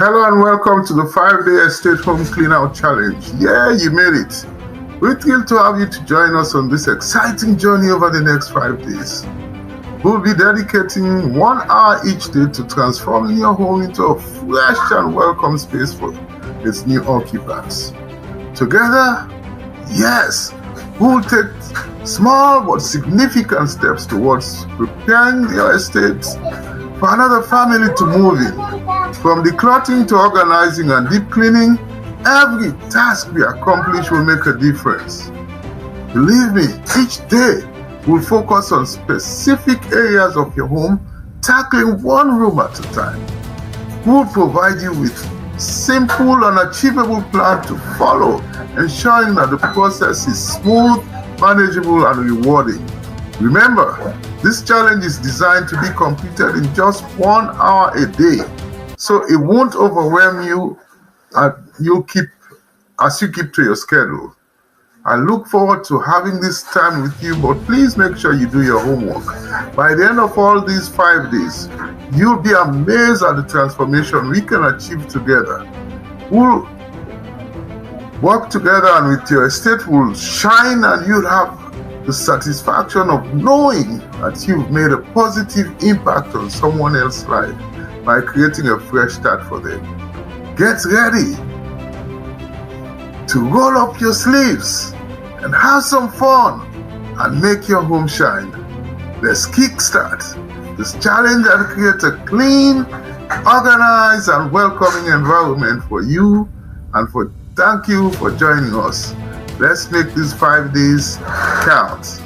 Hello and welcome to the 5-day estate home clean-out challenge. Yeah, you made it. We're thrilled to have you to join us on this exciting journey over the next 5 days. We'll be dedicating 1 hour each day to transforming your home into a fresh and welcome space for its new occupants. Together, yes, we'll take small but significant steps towards preparing your estate for another family to move in. From decluttering to organizing and deep cleaning, every task we accomplish will make a difference. Believe me, each day we'll focus on specific areas of your home, tackling one room at a time. We'll provide you with simple and achievable plan to follow, ensuring that the process is smooth, manageable, and rewarding. Remember, this challenge is designed to be completed in just 1 hour a day, so it won't overwhelm you as you keep to your schedule. I look forward to having this time with you, but please make sure you do your homework. By the end of all these 5 days, you'll be amazed at the transformation we can achieve together. We'll work together and with your estate will shine, and you'll have the satisfaction of knowing that you've made a positive impact on someone else's life by creating a fresh start for them. Get ready to roll up your sleeves and have some fun and make your home shine. Let's kickstart this challenge and create a clean, organized, and welcoming environment for you. Thank you for joining us. Let's make these 5 days count.